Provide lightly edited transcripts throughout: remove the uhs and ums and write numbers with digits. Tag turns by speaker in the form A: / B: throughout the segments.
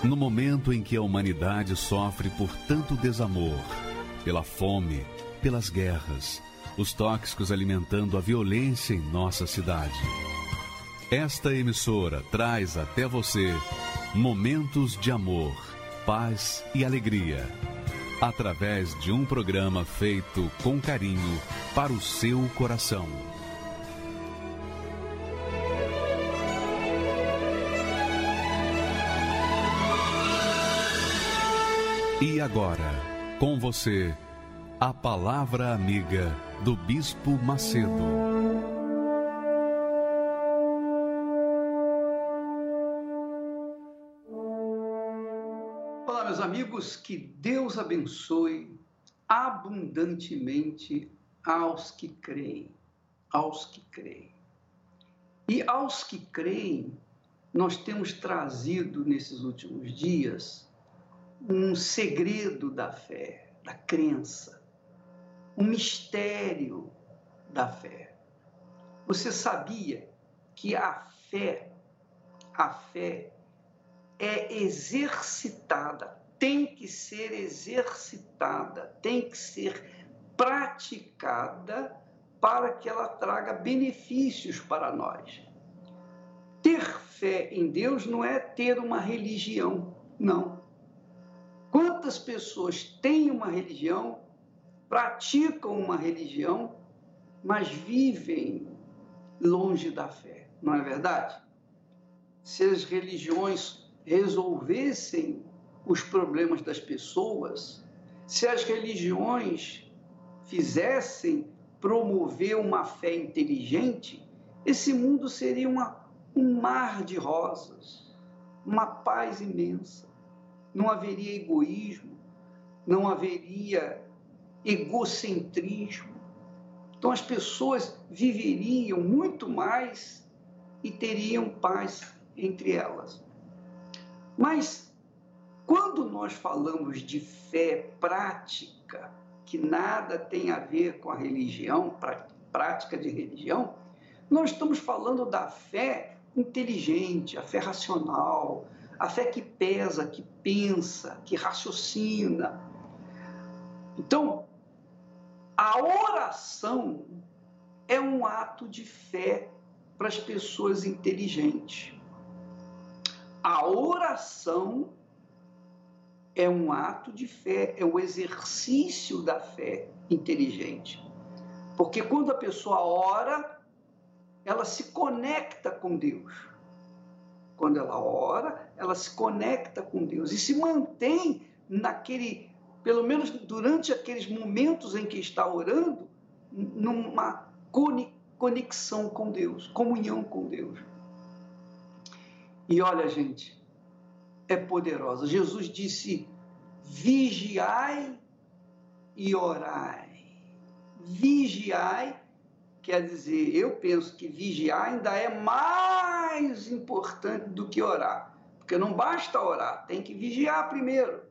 A: No momento em que a humanidade sofre por tanto desamor, pela fome, pelas guerras, os tóxicos alimentando a violência em nossa cidade. Esta emissora traz até você momentos de amor, paz e alegria, através de um programa feito com carinho para o seu coração. E agora, com você, a Palavra Amiga do Bispo Macedo.
B: Olá, meus amigos, que Deus abençoe abundantemente aos que creem, aos que creem. E aos que creem, nós temos trazido nesses últimos dias um segredo da fé, da crença, um mistério da fé. Você sabia que a fé é exercitada, tem que ser exercitada, tem que ser praticada para que ela traga benefícios para nós. Ter fé em Deus não é ter uma religião, não. Quantas pessoas têm uma religião, praticam uma religião, mas vivem longe da fé, não é verdade? Se as religiões resolvessem os problemas das pessoas, se as religiões fizessem promover uma fé inteligente, esse mundo seria um mar de rosas, uma paz imensa. Não haveria egoísmo, não haveria egocentrismo. Então as pessoas viveriam muito mais e teriam paz entre elas. Mas quando nós falamos de fé prática, que nada tem a ver com a religião, prática de religião, nós estamos falando da fé inteligente, a fé racional, a fé que pesa, que pensa, que raciocina. Então, a oração é um ato de fé para as pessoas inteligentes. A oração é um ato de fé, é o exercício da fé inteligente. Porque quando a pessoa ora, ela se conecta com Deus. Quando ela ora, ela se conecta com Deus e se mantém pelo menos durante aqueles momentos em que está orando, numa conexão com Deus, comunhão com Deus. E olha, gente, é poderosa. Jesus disse: vigiai e orai. Vigiai quer dizer, eu penso que vigiar ainda é mais importante do que orar. Porque não basta orar, tem que vigiar primeiro.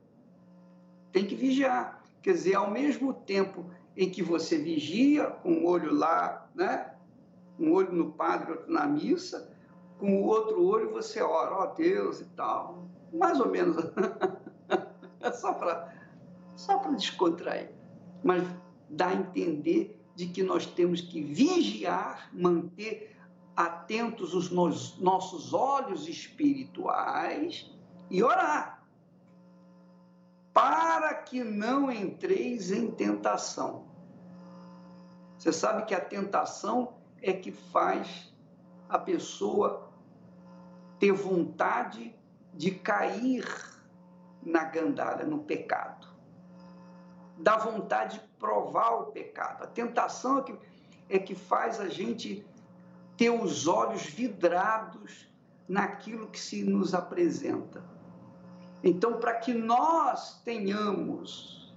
B: Tem que vigiar. Quer dizer, ao mesmo tempo em que você vigia, com um olho lá, né? Um olho no padre, outro na missa, com o outro olho você ora, ó Deus e tal. Mais ou menos. só para descontrair. Mas dá a entender de que nós temos que vigiar, manter atentos os nossos olhos espirituais e orar, para que não entreis em tentação. Você sabe que a tentação é que faz a pessoa ter vontade de cair na gandaia, no pecado. Dá vontade de provar o pecado. A tentação é que faz a gente ter os olhos vidrados naquilo que se nos apresenta. Então, para que nós tenhamos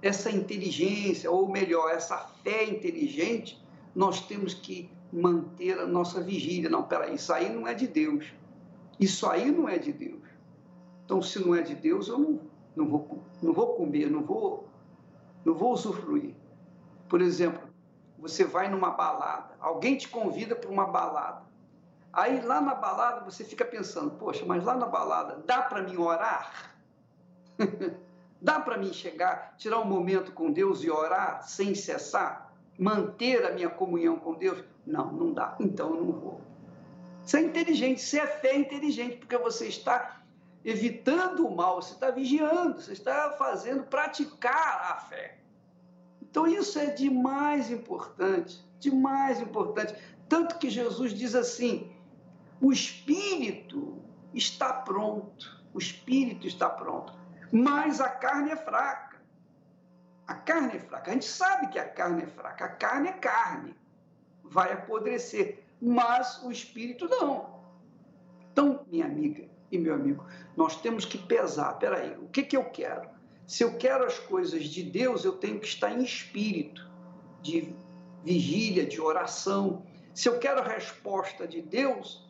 B: essa inteligência, ou melhor, essa fé inteligente, nós temos que manter a nossa vigília. Não, peraí, isso aí não é de Deus. Isso aí não é de Deus. Então, se não é de Deus, eu não vou comer, não vou usufruir. Por exemplo, você vai numa balada, alguém te convida para uma balada. Aí lá na balada você fica pensando, poxa, mas lá na balada dá para mim orar? Dá para mim chegar, tirar um momento com Deus e orar sem cessar? Manter a minha comunhão com Deus? Não, não dá. Então eu não vou. Isso é inteligente, isso é fé inteligente, porque você está evitando o mal, você está vigiando, você está fazendo praticar a fé. Então isso é de mais importante, tanto que Jesus diz assim, o espírito está pronto, mas a carne é fraca. A gente sabe que a carne é fraca, a carne é carne, vai apodrecer, mas o espírito não. Então, minha amiga e meu amigo, nós temos que pesar, peraí, o que eu quero? Se eu quero as coisas de Deus, eu tenho que estar em espírito, de vigília, de oração. Se eu quero a resposta de Deus,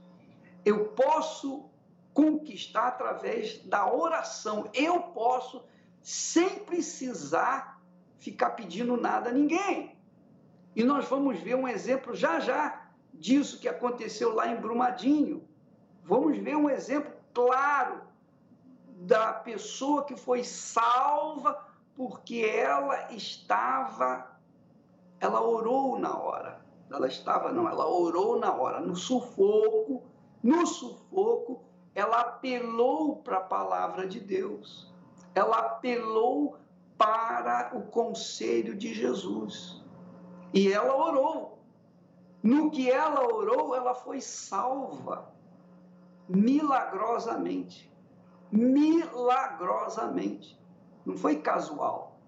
B: eu posso conquistar através da oração. Eu posso, sem precisar ficar pedindo nada a ninguém. E nós vamos ver um exemplo já disso que aconteceu lá em Brumadinho. Vamos ver um exemplo claro da pessoa que foi salva porque ela orou na hora. Ela orou na hora. No sufoco, ela apelou para a palavra de Deus. Ela apelou para o conselho de Jesus. E ela orou. No que ela orou, ela foi salva. Milagrosamente. Não foi casual,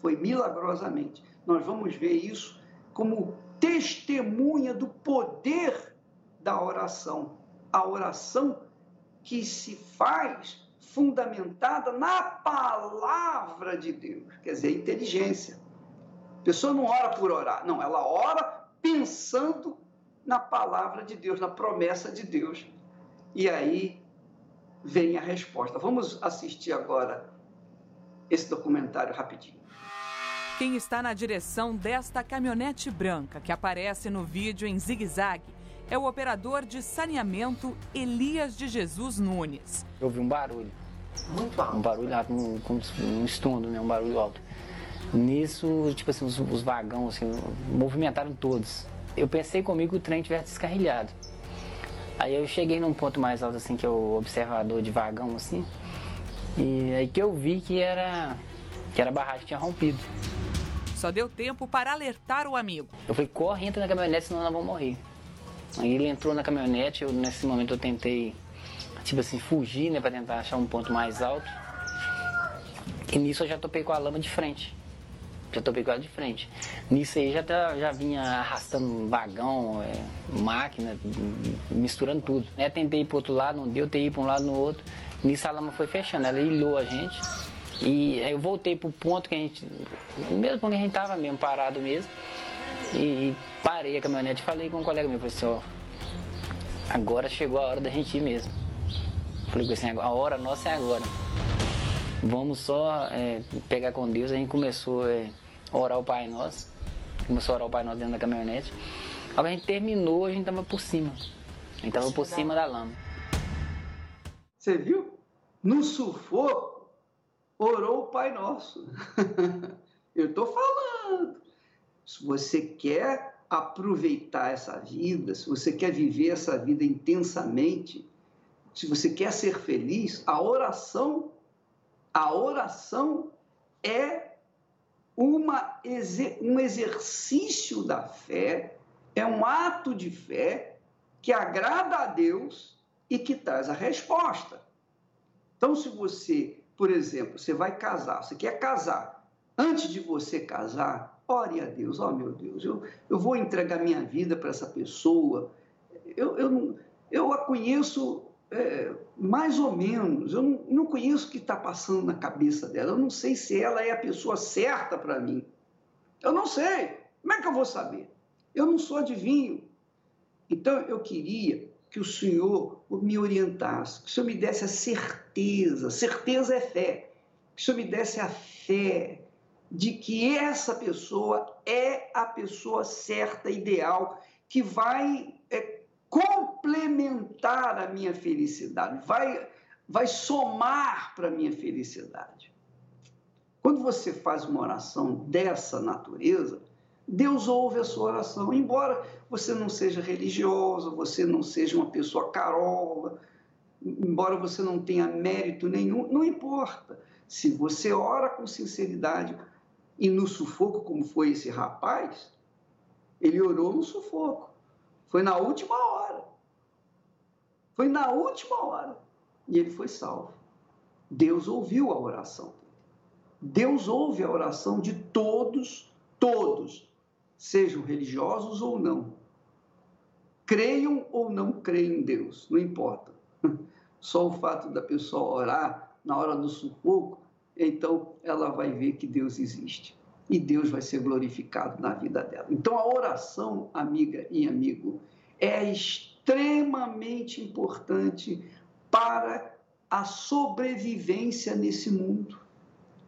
B: foi milagrosamente. Nós vamos ver isso como testemunha do poder da oração. A oração que se faz fundamentada na palavra de Deus, quer dizer, inteligência. A pessoa não ora por orar, não, ela ora pensando na palavra de Deus, na promessa de Deus. E aí vem a resposta. Vamos assistir agora esse documentário rapidinho.
C: Quem está na direção desta caminhonete branca que aparece no vídeo em zigue-zague é o operador de saneamento Elias de Jesus Nunes.
D: Eu ouvi um barulho.
B: Muito alto.
D: Um barulho alto, como um estrondo, né? Um barulho alto. Nisso, tipo assim, os vagões assim, movimentaram todos. Eu pensei comigo que o trem tivesse descarrilhado. Aí eu cheguei num ponto mais alto, assim, que é o observador de vagão, assim. E aí que eu vi que era a barragem que tinha rompido.
C: Só deu tempo para alertar o amigo.
D: Eu falei, corre, entra na caminhonete, senão nós vamos morrer. Aí ele entrou na caminhonete, nesse momento eu tentei, tipo assim, fugir, né, para tentar achar um ponto mais alto. E nisso eu já topei com a lama de frente. Nisso aí já vinha arrastando vagão, máquina, misturando tudo. Né? Tentei ir pro outro lado, não deu, tentei ir para um lado no outro. Nisso a lama foi fechando, ela ilhou a gente. E aí eu voltei pro ponto que a gente, mesmo quando a gente tava mesmo, parado mesmo. E parei a caminhonete e falei com um colega meu, falei assim, ó, agora chegou a hora da gente ir mesmo. Falei assim, a hora nossa é agora. Vamos só pegar com Deus. A gente começou a orar o Pai Nosso. Dentro da caminhonete. Quando a gente terminou, a gente estava por cima. A gente estava por cima da lama.
B: Você viu? No sufoco, orou o Pai Nosso. Eu estou falando. Se você quer aproveitar essa vida, se você quer viver essa vida intensamente, se você quer ser feliz, a oração é um exercício da fé, é um ato de fé que agrada a Deus e que traz a resposta. Então, se você, por exemplo, você vai casar, você quer casar, antes de você casar, ore a Deus, meu Deus, eu vou entregar minha vida para essa pessoa, eu a conheço mais ou menos, eu não conheço o que está passando na cabeça dela, eu não sei se ela é a pessoa certa para mim, eu não sei, como é que eu vou saber? Eu não sou adivinho. Então eu queria que o Senhor me orientasse, que o Senhor me desse a certeza é fé, que o Senhor me desse a fé de que essa pessoa é a pessoa certa, ideal, que vai complementar a minha felicidade, vai somar para a minha felicidade. Quando você faz uma oração dessa natureza, Deus ouve a sua oração, embora você não seja religioso, você não seja uma pessoa carola, embora você não tenha mérito nenhum, não importa. Se você ora com sinceridade e no sufoco, como foi esse rapaz, ele orou no sufoco. Foi na última hora. Foi na última hora. E ele foi salvo. Deus ouviu a oração. Deus ouve a oração de todos, sejam religiosos ou não. Creiam ou não creiam em Deus, não importa. Só o fato da pessoa orar na hora do sufoco, então ela vai ver que Deus existe. E Deus vai ser glorificado na vida dela. Então a oração, amiga e amigo, é extremamente importante para a sobrevivência nesse mundo.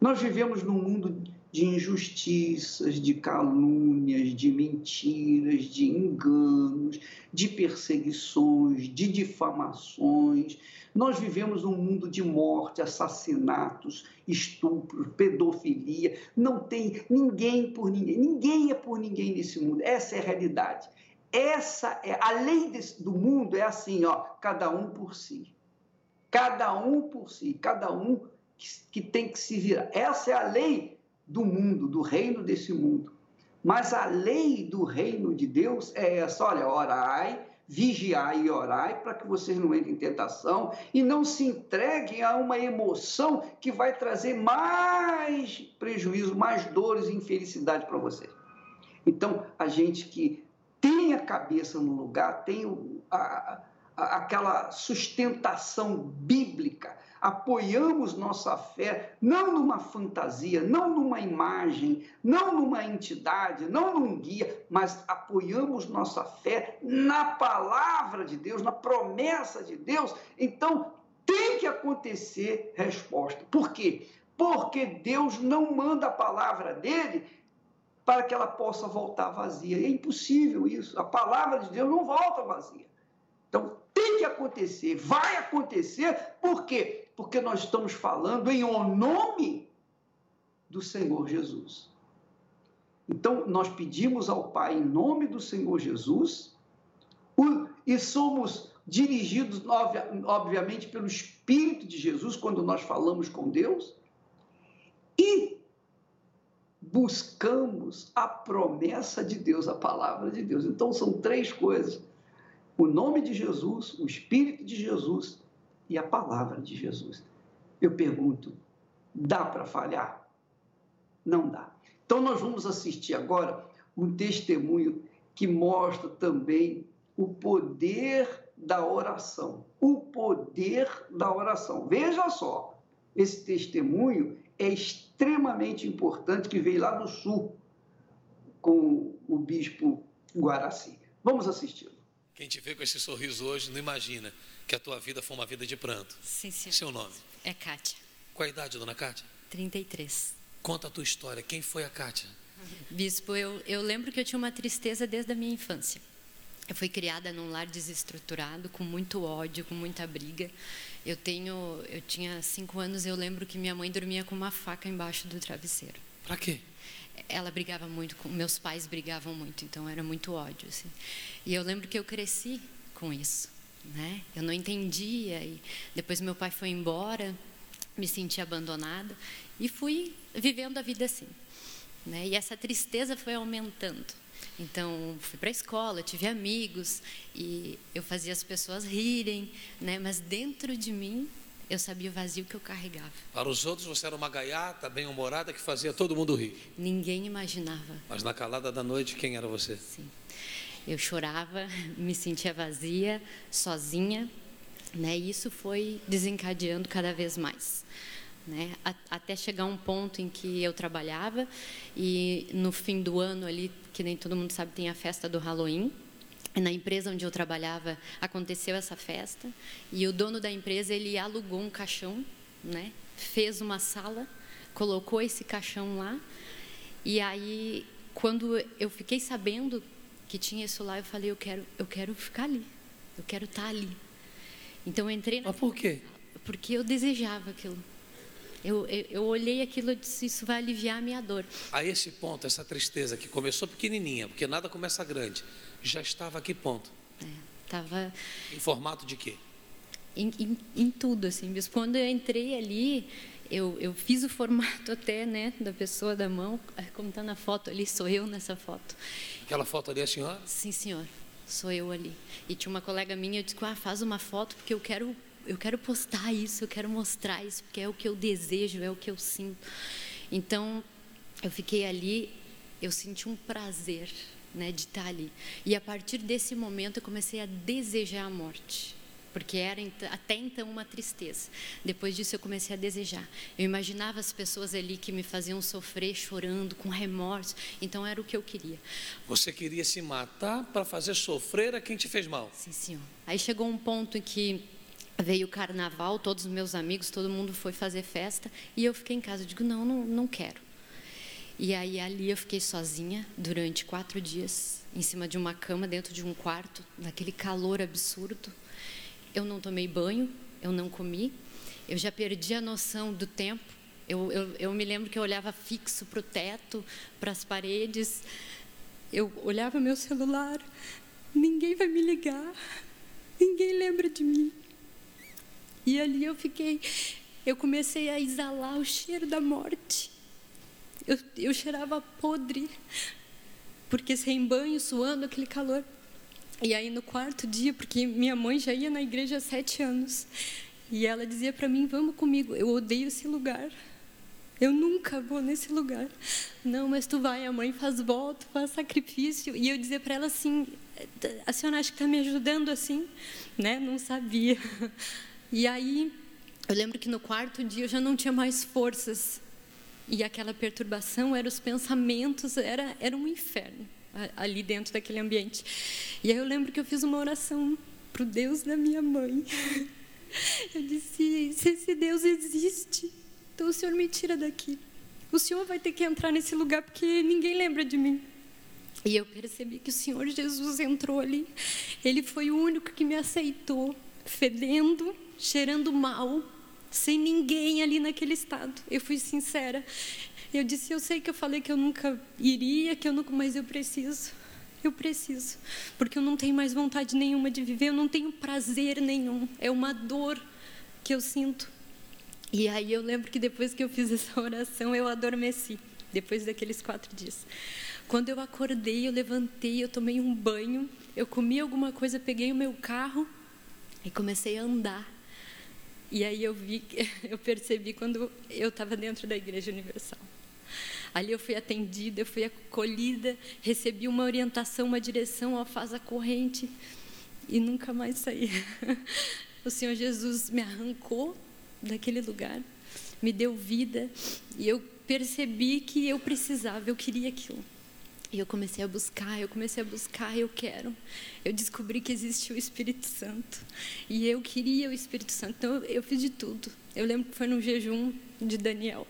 B: Nós vivemos num mundo de injustiças, de calúnias, de mentiras, de enganos, de perseguições, de difamações. Nós vivemos num mundo de morte, assassinatos, estupros, pedofilia. Não tem ninguém por ninguém. Ninguém é por ninguém nesse mundo. Essa é a realidade. Essa é a lei do mundo, é assim, ó, cada um por si. Cada um por si, cada um que tem que se virar. Essa é a lei do mundo, do reino desse mundo. Mas a lei do reino de Deus é essa, olha, orai, vigiai e orai para que vocês não entrem em tentação e não se entreguem a uma emoção que vai trazer mais prejuízo, mais dores e infelicidade para vocês. Então, a gente que tem a cabeça no lugar, tem aquela sustentação bíblica, apoiamos nossa fé não numa fantasia, não numa imagem, não numa entidade, não num guia, mas apoiamos nossa fé na palavra de Deus, na promessa de Deus. Então, tem que acontecer resposta. Por quê? Porque Deus não manda a palavra dele para que ela possa voltar vazia. É impossível isso. A palavra de Deus não volta vazia. Então, tem que acontecer, vai acontecer, por quê? Porque nós estamos falando em nome do Senhor Jesus. Então, nós pedimos ao Pai em nome do Senhor Jesus e somos dirigidos, obviamente, pelo Espírito de Jesus quando nós falamos com Deus e buscamos a promessa de Deus, a palavra de Deus. Então, são três coisas. O nome de Jesus, o Espírito de Jesus e a palavra de Jesus. Eu pergunto, dá para falhar? Não dá. Então, nós vamos assistir agora um testemunho que mostra também o poder da oração. O poder da oração. Veja só, esse testemunho é extremamente importante, que veio lá do sul com o bispo Guaraci. Vamos assisti-lo.
E: Quem te vê com esse sorriso hoje não imagina que a tua vida foi uma vida de pranto.
F: Sim, senhor.
E: Seu nome?
F: É Kátia.
E: Qual a idade, dona Kátia?
F: 33.
E: Conta a tua história. Quem foi a Kátia?
F: Bispo, eu lembro que eu tinha uma tristeza desde a minha infância. Eu fui criada num lar desestruturado, com muito ódio, com muita briga. Eu tinha 5 anos, eu lembro que minha mãe dormia com uma faca embaixo do travesseiro.
E: Pra quê?
F: Ela brigava muito, meus pais brigavam muito, então era muito ódio, assim. E eu lembro que eu cresci com isso, né? Eu não entendia, e depois meu pai foi embora, me senti abandonada e fui vivendo a vida assim, né? E essa tristeza foi aumentando. Então, fui para a escola, tive amigos e eu fazia as pessoas rirem, né? Mas dentro de mim, eu sabia o vazio que eu carregava.
E: Para os outros, você era uma gaiata bem-humorada que fazia todo mundo rir.
F: Ninguém imaginava.
E: Mas na calada da noite, quem era você?
F: Sim. Eu chorava, me sentia vazia, sozinha, né? E isso foi desencadeando cada vez mais, né? Até chegar um ponto em que eu trabalhava e no fim do ano ali, que nem todo mundo sabe, tem a festa do Halloween. Na empresa onde eu trabalhava, aconteceu essa festa e o dono da empresa, ele alugou um caixão, né? Fez uma sala, colocou esse caixão lá e aí, quando eu fiquei sabendo que tinha isso lá, eu falei, eu quero ficar ali, Eu quero estar ali. Então eu entrei...
E: Mas por quê?
F: Porque eu desejava aquilo. Eu olhei aquilo e disse, isso vai aliviar a minha dor.
E: A esse ponto, essa tristeza que começou pequenininha, porque nada começa grande, já estava a que ponto?
F: Estava...
E: Em formato de quê?
F: Em tudo, assim. Quando eu entrei ali, eu fiz o formato até, né, da pessoa da mão, como está na foto ali, sou eu nessa foto.
E: Aquela foto ali é a senhora?
F: Sim, senhor, sou eu ali. E tinha uma colega minha, eu disse, faz uma foto, porque eu quero postar isso, eu quero mostrar isso, porque é o que eu desejo, é o que eu sinto. Então, eu fiquei ali, eu senti um prazer, né, de estar ali. E a partir desse momento, eu comecei a desejar a morte. Porque era até então uma tristeza. Depois disso eu comecei a desejar. Eu imaginava as pessoas ali que me faziam sofrer, chorando, com remorso. Então era o que eu queria.
E: Você queria se matar para fazer sofrer a quem te fez mal?
F: Sim, senhor. Aí chegou um ponto em que veio o carnaval, todos os meus amigos, todo mundo foi fazer festa. E eu fiquei em casa, eu digo, não quero. E aí ali eu fiquei sozinha durante 4 dias, em cima de uma cama, dentro de um quarto, naquele calor absurdo. Eu não tomei banho, eu não comi, eu já perdi a noção do tempo. Eu me lembro que eu olhava fixo para o teto, para as paredes. Eu olhava meu celular, ninguém vai me ligar, ninguém lembra de mim. E ali eu comecei a exalar o cheiro da morte. Eu cheirava podre, porque sem banho, suando, aquele calor. E aí no 4º dia, porque minha mãe já ia na igreja há 7 anos, e ela dizia para mim, vamos comigo, eu odeio esse lugar, eu nunca vou nesse lugar. Não, mas tu vai, a mãe faz voto, faz sacrifício. E eu dizia para ela assim, a senhora acha que está me ajudando assim? Né? Não sabia. E aí, eu lembro que no 4º dia eu já não tinha mais forças, e aquela perturbação, eram os pensamentos, era um inferno ali dentro daquele ambiente. E aí eu lembro que eu fiz uma oração para o Deus da minha mãe. Eu disse, se esse Deus existe, então o Senhor me tira daqui. O Senhor vai ter que entrar nesse lugar, porque ninguém lembra de mim. E eu percebi que o Senhor Jesus entrou ali. Ele foi o único que me aceitou, fedendo, cheirando mal, sem ninguém ali naquele estado. Eu fui sincera. Eu disse, eu sei que eu falei que eu nunca iria, mas eu preciso, porque eu não tenho mais vontade nenhuma de viver, eu não tenho prazer nenhum, é uma dor que eu sinto. E aí eu lembro que depois que eu fiz essa oração, eu adormeci, depois daqueles 4 dias. Quando eu acordei, eu levantei, eu tomei um banho, eu comi alguma coisa, peguei o meu carro e comecei a andar. E aí eu percebi quando eu estava dentro da Igreja Universal. Ali eu fui atendida, eu fui acolhida, recebi uma orientação, uma direção, ó, faz a corrente, e nunca mais saí. O Senhor Jesus me arrancou daquele lugar, me deu vida, e eu percebi que eu precisava, eu queria aquilo. E eu comecei a buscar, eu quero. Eu descobri que existe o Espírito Santo, e eu queria o Espírito Santo, então eu fiz de tudo. Eu lembro que foi no jejum de Daniel.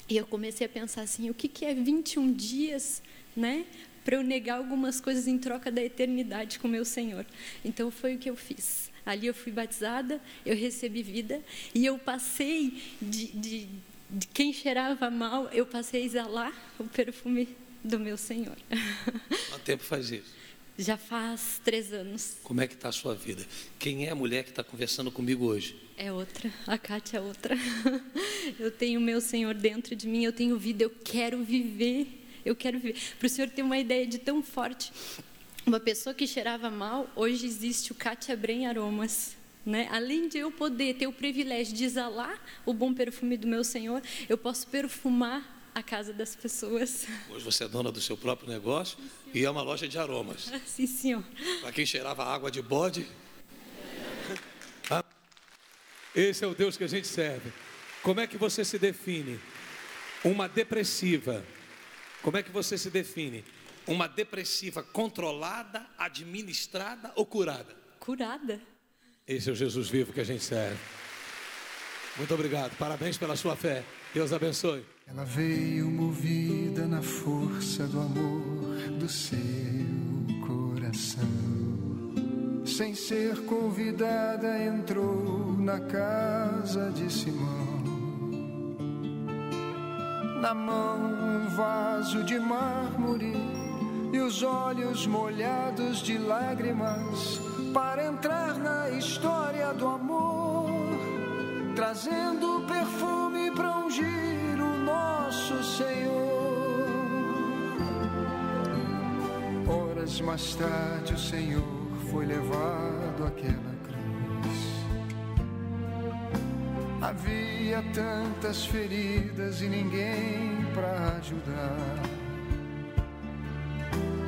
F: E eu comecei a pensar assim, o que é 21 dias, né, para eu negar algumas coisas em troca da eternidade com o meu Senhor. Então foi o que eu fiz. Ali eu fui batizada, eu recebi vida, e eu passei de quem cheirava mal, eu passei a exalar o perfume do meu Senhor.
E: Quanto tempo faz isso?
F: Já faz 3 anos.
E: Como é que está a sua vida? Quem é a mulher que está conversando comigo hoje?
F: É outra, a Kátia é outra. Eu tenho o meu Senhor dentro de mim, eu tenho vida, eu quero viver. Para o senhor ter uma ideia de tão forte, uma pessoa que cheirava mal, hoje existe o Kátia Bren Aromas. Né? Além de eu poder ter o privilégio de exalar o bom perfume do meu Senhor, eu posso perfumar a casa das pessoas.
E: Hoje você é dona do seu próprio negócio e é uma loja de aromas.
F: Sim, senhor.
E: Para quem cheirava água de bode. Esse é o Deus que a gente serve. Como é que você se define? Uma depressiva. Como é que você se define? Uma depressiva controlada, administrada ou curada?
F: Curada.
E: Esse é o Jesus vivo que a gente serve. Muito obrigado. Parabéns pela sua fé. Deus abençoe.
G: Ela veio movida na força do amor do seu coração. sem ser convidada, entrou na casa de Simão. Na mão um vaso de mármore e os olhos molhados de lágrimas, para entrar na história do amor, trazendo perfume para ungir o nosso Senhor. Horas mais tarde o Senhor foi levado àquela cruz. Havia tantas feridas e ninguém para ajudar,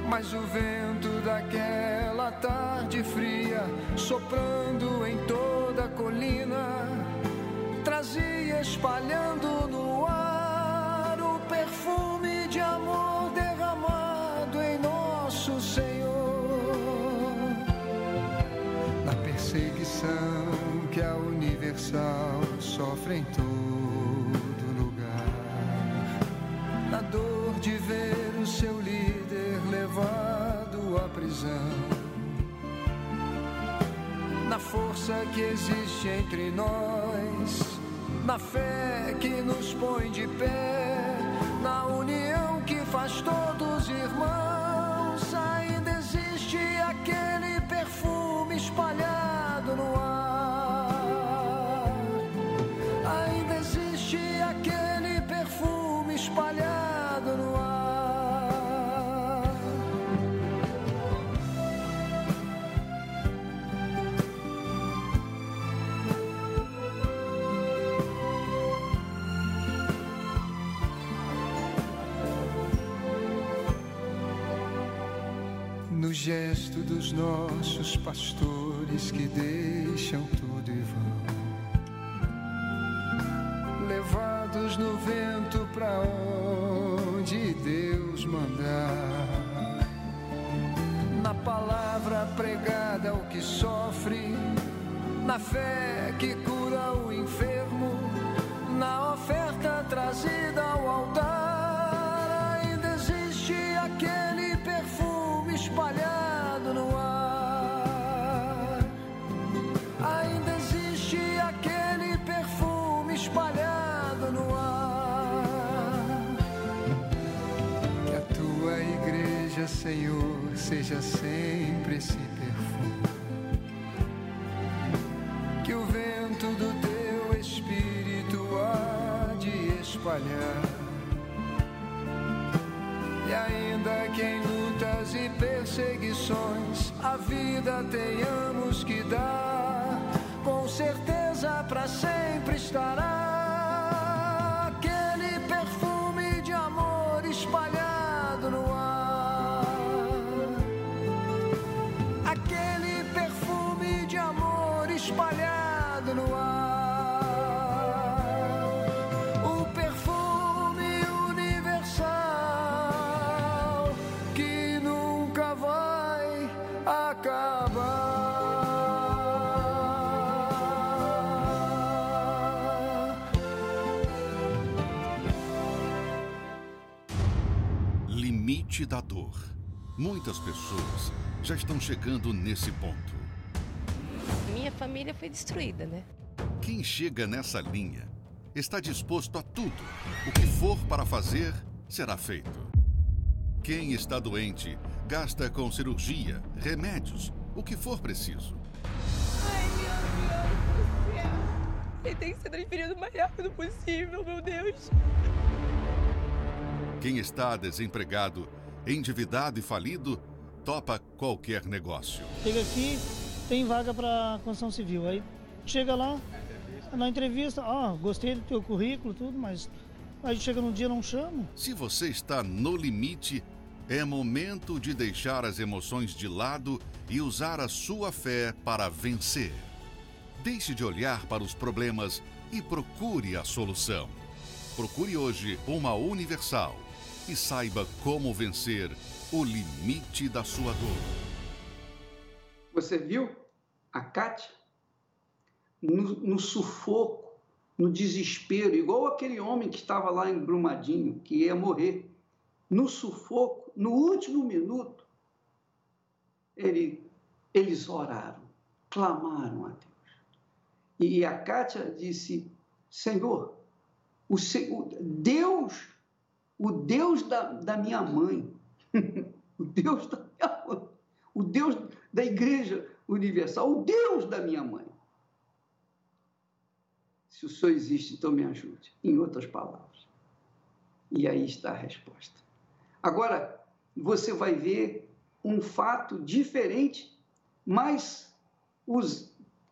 G: mas o vento daquela tarde fria, soprando em toda a colina, trazia espalhando no ar o perfume de amor derramado em nosso Senhor. Na perseguição que a Universal sofre em todo lugar, na dor de ver o seu líder levado à prisão, na força que existe entre nós, na fé que nos põe de pé, na união que faz todos irmãos, ainda existe aquele perfume espalhado no ar. Ainda existe aquele perfume espalhado no ar. No gesto dos nossos pastores que deixam tudo e vão, levados no vento pra onde Deus mandar, na palavra pregada ao que sofre, na fé que cura o enfermo, na oferta trazida ao altar, ainda existe aquele perfume espalhado no ar. Ainda existe aquele perfume espalhado no ar. Que a tua igreja, Senhor, seja sempre esse perfume, que o vento do teu Espírito há de espalhar. E ainda que em lutas e perseguições a vida tenhamos que dar, com certeza pra sempre estará aquele perfume de amor espalhado no ar. Aquele perfume de amor espalhado no ar. O perfume universal que nunca vai acabar.
A: Limite da dor. Muitas pessoas já estão chegando nesse ponto.
H: Minha família foi destruída, né?
A: Quem chega nessa linha está disposto a tudo. O que for para fazer, será feito. Quem está doente, gasta com cirurgia, remédios, o que for preciso.
H: Ai, meu Deus do céu! Ele tem que ser transferido o mais rápido possível, meu Deus!
A: Quem está desempregado, endividado e falido, topa qualquer negócio.
I: Chega aqui, tem vaga para construção civil. Aí chega lá, na entrevista, gostei do teu currículo, tudo, mas aí chega num dia não chama.
A: Se você está no limite, é momento de deixar as emoções de lado e usar a sua fé para vencer. Deixe de olhar para os problemas e procure a solução. Procure hoje uma Universal e saiba como vencer o limite da sua dor.
B: Você viu a Kátia? No sufoco, no desespero, igual aquele homem que estava lá em Brumadinho, que ia morrer. No sufoco, no último minuto, ele eles oraram, clamaram a Deus. E a Kátia disse, Senhor, o Deus da minha mãe, o Deus da minha mãe, o Deus da Igreja Universal, o Deus da minha mãe. Se o Senhor existe, então me ajude. Em outras palavras. E aí está a resposta. Agora, você vai ver um fato diferente, mas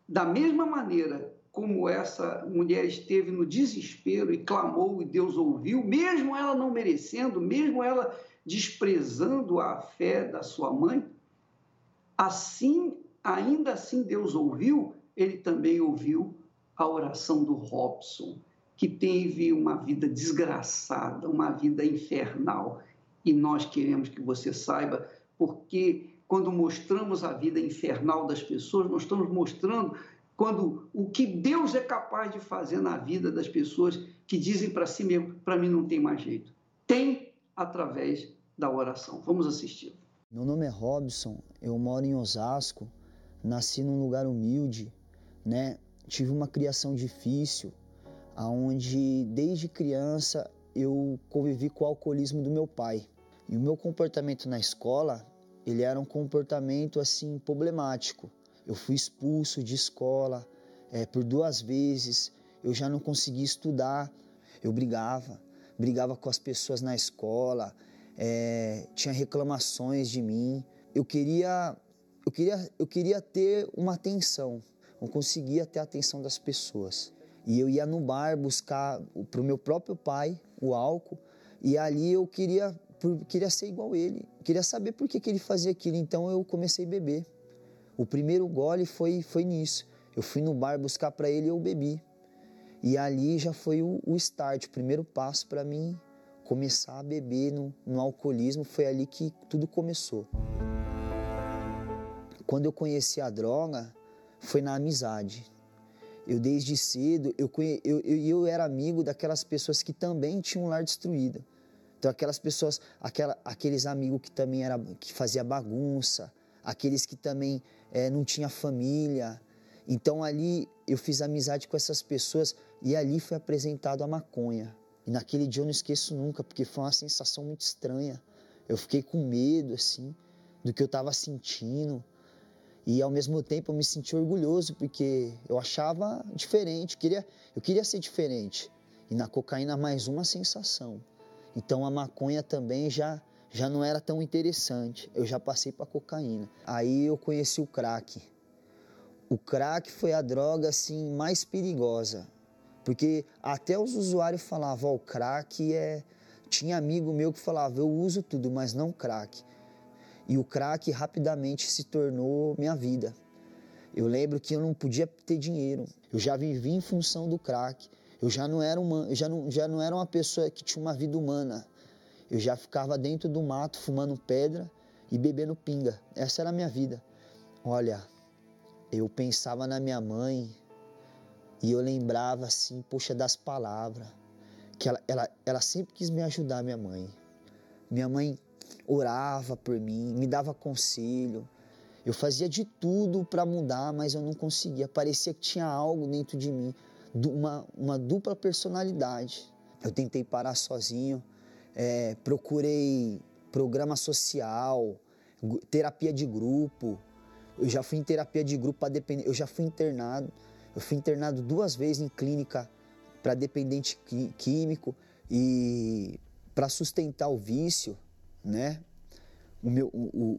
B: da mesma maneira como essa mulher esteve no desespero e clamou e Deus ouviu, mesmo ela não merecendo, mesmo ela desprezando a fé da sua mãe, ainda assim Deus ouviu, ele também ouviu a oração do Robson, que teve uma vida desgraçada, uma vida infernal. E nós queremos que você saiba, porque quando mostramos a vida infernal das pessoas, nós estamos mostrando o que Deus é capaz de fazer na vida das pessoas que dizem para si mesmo, para mim não tem mais jeito. Tem através da oração. Vamos assistir.
J: Meu nome é Robson, eu moro em Osasco, nasci num lugar humilde, né? Tive uma criação difícil, onde desde criança eu convivi com o alcoolismo do meu pai. E o meu comportamento na escola, ele era um comportamento assim problemático. Eu fui expulso de escola por 2 vezes, eu já não conseguia estudar, eu brigava com as pessoas na escola, tinha reclamações de mim. Eu queria ter uma atenção, não conseguia ter a atenção das pessoas. E eu ia no bar buscar para o meu próprio pai o álcool, e ali eu queria ser igual ele, queria saber por que ele fazia aquilo, então eu comecei a beber. O primeiro gole foi nisso, eu fui no bar buscar para ele e eu bebi. E ali já foi o start, o primeiro passo para mim começar a beber no alcoolismo, foi ali que tudo começou. Quando eu conheci a droga, foi na amizade. Eu desde cedo, eu era amigo daquelas pessoas que também tinham um lar destruído. Então aquelas pessoas, aqueles amigos que também que fazia bagunça, aqueles que também não tinha família. Então ali eu fiz amizade com essas pessoas e ali foi apresentado a maconha. E naquele dia eu não esqueço nunca, porque foi uma sensação muito estranha. Eu fiquei com medo, assim, do que eu estava sentindo. E ao mesmo tempo eu me senti orgulhoso, porque eu achava diferente, eu queria ser diferente. E na cocaína mais uma sensação. Então a maconha também já não era tão interessante, eu já passei para cocaína. Aí eu conheci o crack. O crack foi a droga assim, mais perigosa, porque até os usuários falavam, o crack Tinha amigo meu que falava, eu uso tudo, mas não crack. E o crack rapidamente se tornou minha vida. Eu lembro que eu não podia ter dinheiro. Eu já vivi em função do crack. Eu já não era uma pessoa que tinha uma vida humana. Eu já ficava dentro do mato fumando pedra e bebendo pinga. Essa era a minha vida. Olha, eu pensava na minha mãe e eu lembrava assim, poxa, das palavras. Que ela sempre quis me ajudar, minha mãe. Minha mãe orava por mim, me dava conselho. Eu fazia de tudo para mudar, mas eu não conseguia. Parecia que tinha algo dentro de mim, uma dupla personalidade. Eu tentei parar sozinho, procurei programa social, terapia de grupo. Eu já fui em terapia de grupo para dependente. Eu já fui internado. Eu fui internado 2 vezes em clínica para dependente químico e para sustentar o vício, né?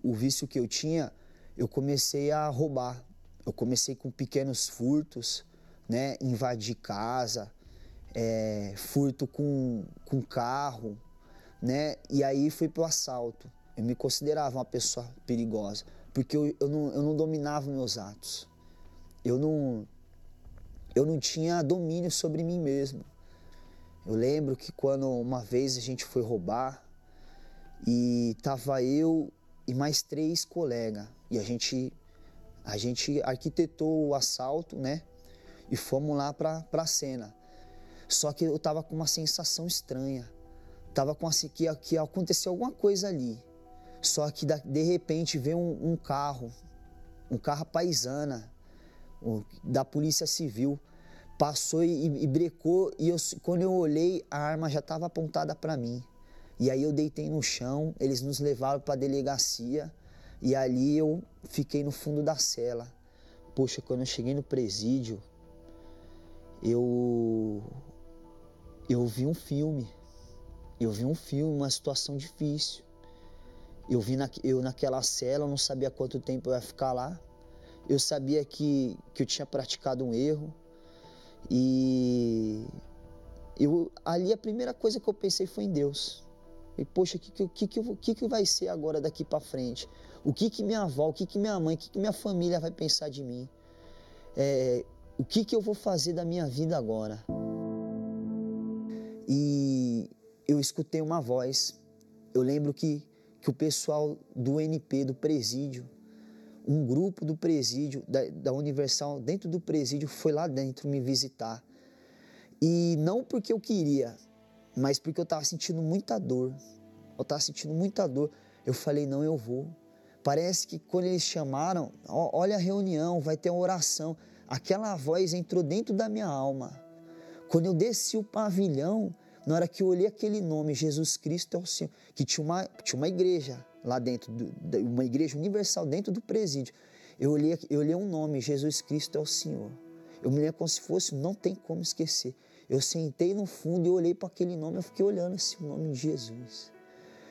J: O vício que eu tinha, eu comecei a roubar. Eu comecei com pequenos furtos, né? Invadir casa, furto com carro, né? E aí fui pro assalto. Eu me considerava uma pessoa perigosa, porque eu não dominava meus atos. Eu não tinha domínio sobre mim mesmo. Eu lembro que quando uma vez a gente foi roubar e tava eu e mais 3 colegas e a gente arquitetou o assalto, né? E fomos lá pra cena. Só que eu tava com uma sensação estranha. Tava com assim que ia acontecer alguma coisa ali. Só que de repente veio um carro carro paisana da Polícia Civil passou e brecou, e quando eu olhei, a arma já estava apontada para mim. E aí eu deitei no chão, eles nos levaram para a delegacia, e ali eu fiquei no fundo da cela. Poxa, quando eu cheguei no presídio, eu vi um filme. Eu vi um filme, uma situação difícil. Eu naquela cela, eu não sabia quanto tempo eu ia ficar lá. Eu sabia que eu tinha praticado um erro. E ali a primeira coisa que eu pensei foi em Deus. E, poxa, o que vai ser agora daqui para frente? O que minha avó, o que minha mãe, o que minha família vai pensar de mim? O que eu vou fazer da minha vida agora? E eu escutei uma voz. Eu lembro que o pessoal do NP, do presídio, um grupo do presídio, da Universal, dentro do presídio, foi lá dentro me visitar. E não porque eu queria, mas porque eu estava sentindo muita dor. Eu falei, não, eu vou. Parece que quando eles chamaram, olha a reunião, vai ter uma oração. Aquela voz entrou dentro da minha alma. Quando eu desci o pavilhão, na hora que eu olhei aquele nome, Jesus Cristo é o Senhor, que tinha uma igreja lá dentro, uma igreja universal dentro do presídio. Eu olhei um nome, Jesus Cristo é o Senhor. Eu me lembro como se fosse, não tem como esquecer. Eu sentei no fundo e olhei para aquele nome, eu fiquei olhando assim, o nome de Jesus.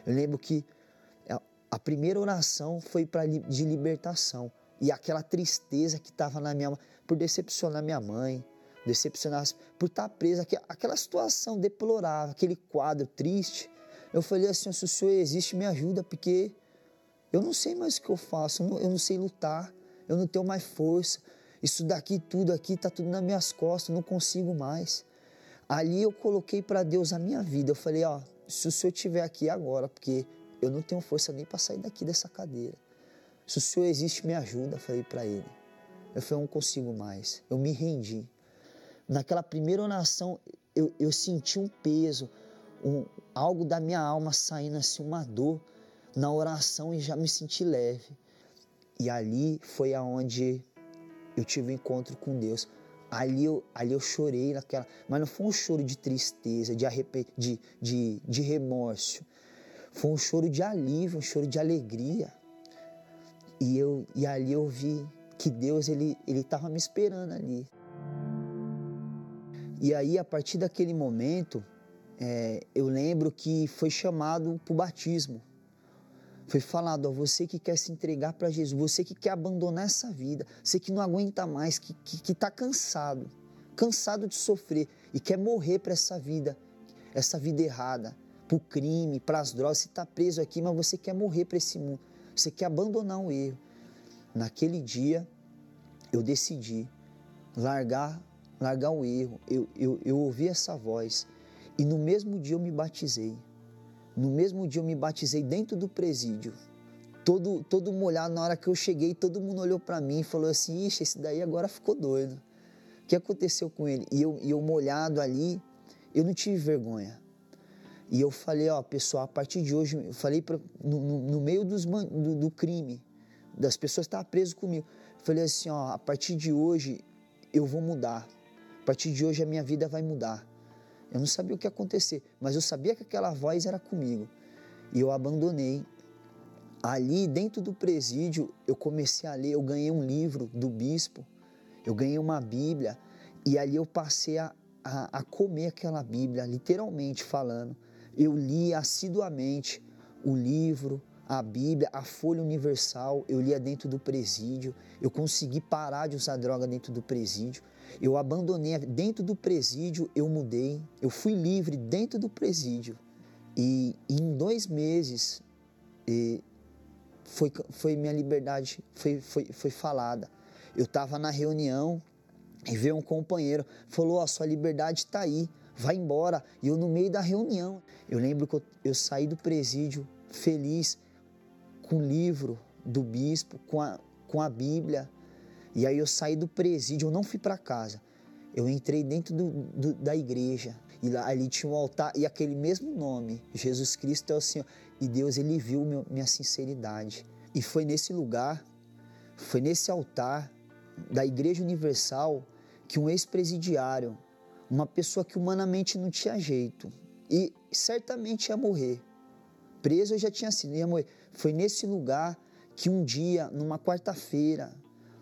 J: Eu lembro que a primeira oração foi de libertação. E aquela tristeza que estava na minha alma, por decepcionar minha mãe, por estar presa, aquela situação deplorável, aquele quadro triste. Eu falei assim, se o Senhor existe, me ajuda, porque eu não sei mais o que eu faço, eu não sei lutar, eu não tenho mais força. Isso daqui, tudo aqui, está tudo nas minhas costas, eu não consigo mais. Ali eu coloquei para Deus a minha vida. Eu falei, se o Senhor estiver aqui agora, porque eu não tenho força nem para sair daqui dessa cadeira. Se o Senhor existe, me ajuda, falei para Ele. Eu falei, eu não consigo mais. Eu me rendi. Naquela primeira oração, eu senti um peso, algo da minha alma saindo assim, uma dor na oração, e já me senti leve. E ali foi aonde eu tive um encontro com Deus. Ali eu chorei mas não foi um choro de tristeza, de remorso. Foi um choro de alívio, um choro de alegria. E ali eu vi que Deus, ele estava me esperando ali. E aí, a partir daquele momento, eu lembro que foi chamado para o batismo. Foi falado, você que quer se entregar para Jesus, você que quer abandonar essa vida, você que não aguenta mais, que está cansado de sofrer e quer morrer para essa vida errada, para o crime, para as drogas. Você está preso aqui, mas você quer morrer para esse mundo, você quer abandonar o erro. Naquele dia, eu decidi largar o erro. Eu ouvi essa voz e no mesmo dia eu me batizei. No mesmo dia eu me batizei dentro do presídio, todo molhado. Na hora que eu cheguei, todo mundo olhou para mim e falou assim, ixi, esse daí agora ficou doido. O que aconteceu com ele? E eu molhado ali, eu não tive vergonha. E eu falei, pessoal, a partir de hoje, eu falei no meio do crime, das pessoas que estavam presas comigo, eu falei assim, a partir de hoje eu vou mudar. A partir de hoje a minha vida vai mudar. Eu não sabia o que ia acontecer, mas eu sabia que aquela voz era comigo. E eu abandonei. Ali, dentro do presídio, eu comecei a ler, eu ganhei um livro do bispo, eu ganhei uma Bíblia, e ali eu passei a comer aquela Bíblia, literalmente falando. Eu li assiduamente o livro, a Bíblia, a Folha Universal, eu lia dentro do presídio, eu consegui parar de usar droga dentro do presídio. Eu abandonei dentro do presídio, eu mudei, eu fui livre dentro do presídio. E em 2 meses, foi minha liberdade, foi falada. Eu estava na reunião e veio um companheiro, falou, sua liberdade está aí, vai embora. E eu no meio da reunião, eu lembro que eu saí do presídio feliz, com o livro do bispo, com a Bíblia. E aí eu saí do presídio, eu não fui para casa. Eu entrei dentro da igreja. E lá, ali tinha um altar e aquele mesmo nome, Jesus Cristo é o Senhor. E Deus, Ele viu minha sinceridade. E foi nesse lugar Foi nesse altar da Igreja Universal que um ex-presidiário, uma pessoa que humanamente não tinha jeito e certamente ia morrer, preso eu já tinha sido, ia morrer. Foi nesse lugar que um dia, numa quarta-feira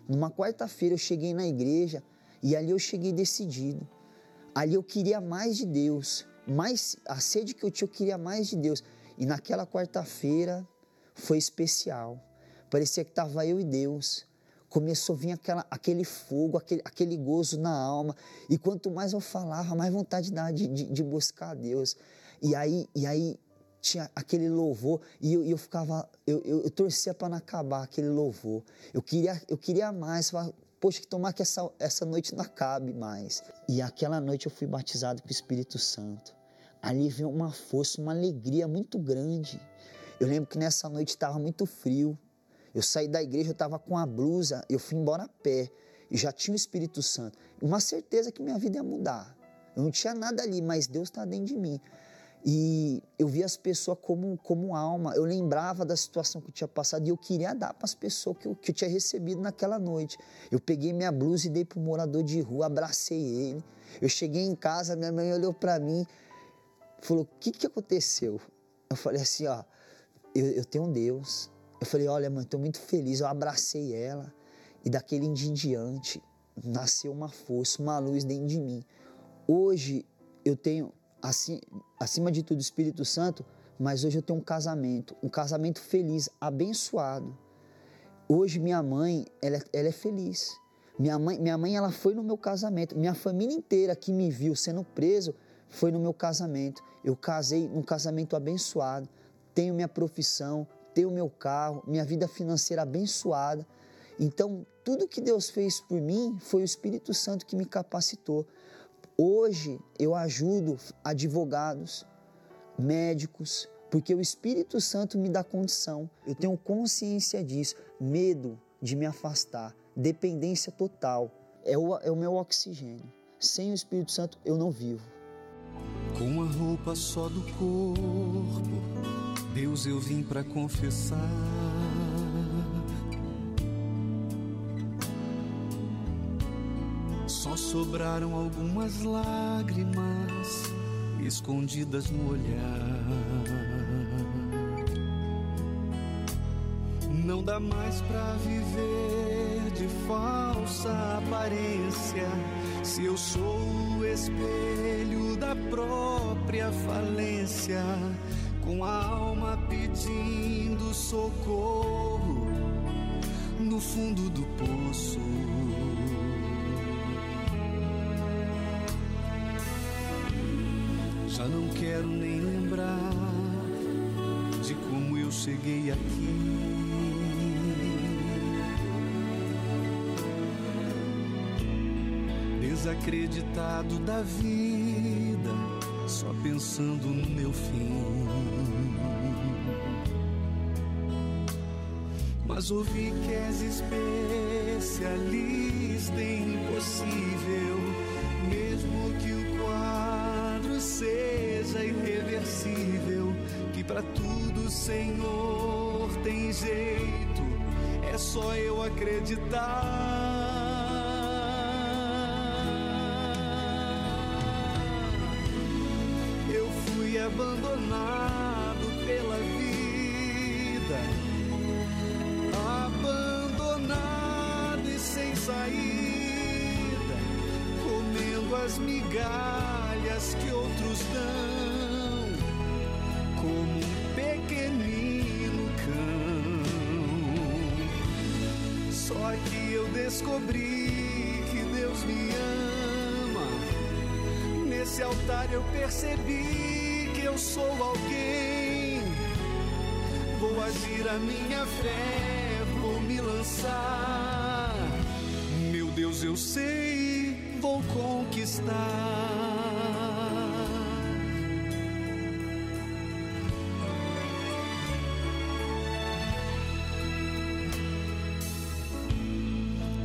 J: eu cheguei na igreja e ali eu cheguei decidido. Ali eu queria mais de Deus, a sede que eu tinha, eu queria mais de Deus. E naquela quarta-feira foi especial. Parecia que estava eu e Deus. Começou a vir aquele fogo, aquele gozo na alma. E quanto mais eu falava, mais vontade de buscar a Deus. E aí tinha aquele louvor e eu ficava, eu torcia para não acabar aquele louvor. Eu queria mais, falava, poxa, que tomar que essa noite não acabe mais. E aquela noite eu fui batizado com o Espírito Santo. Ali veio uma força, uma alegria muito grande. Eu lembro que nessa noite estava muito frio. Eu saí da igreja, eu estava com a blusa, eu fui embora a pé. E já tinha o Espírito Santo. Uma certeza que minha vida ia mudar. Eu não tinha nada ali, mas Deus está dentro de mim. E eu via as pessoas como alma. Eu lembrava da situação que eu tinha passado e eu queria dar para as pessoas que eu tinha recebido naquela noite. Eu peguei minha blusa e dei para o morador de rua, abracei ele. Eu cheguei em casa, minha mãe olhou para mim, falou, o que aconteceu? Eu falei assim, ó, eu tenho um Deus. Eu falei, olha, mãe, estou muito feliz. Eu abracei ela e daquele dia em diante nasceu uma força, uma luz dentro de mim. Hoje eu tenho, assim, acima de tudo, o Espírito Santo, mas hoje eu tenho um casamento feliz, abençoado. Hoje minha mãe, ela é feliz. Minha mãe, ela foi no meu casamento. Minha família inteira que me viu sendo preso foi no meu casamento. Eu casei num casamento abençoado. Tenho minha profissão, tenho meu carro, minha vida financeira abençoada. Então, tudo que Deus fez por mim foi o Espírito Santo que me capacitou. Hoje, eu ajudo advogados, médicos, porque o Espírito Santo me dá condição. Eu tenho consciência disso, medo de me afastar, dependência total. É o meu oxigênio. Sem o Espírito Santo, eu não vivo.
K: Com a roupa só do corpo, Deus eu vim pra confessar. Só sobraram algumas lágrimas escondidas no olhar. Não dá mais pra viver de falsa aparência, se eu sou o espelho da própria falência, com a alma pedindo socorro no fundo do poço. Já não quero nem lembrar de como eu cheguei aqui. Desacreditado da vida, só pensando no meu fim. Mas ouvi que és especialista em impossível, mesmo que o quadro seja irreversível, que pra tudo, Senhor, tem jeito, é só eu acreditar. Eu fui abandonado pela vida, abandonado e sem saída, comendo as migalhas que outros dão, como um pequenino cão. Só que eu descobri que Deus me ama. Nesse altar eu percebi que eu sou alguém. Vou agir a minha fé, vou me lançar. Meu Deus, eu sei, vou conquistar.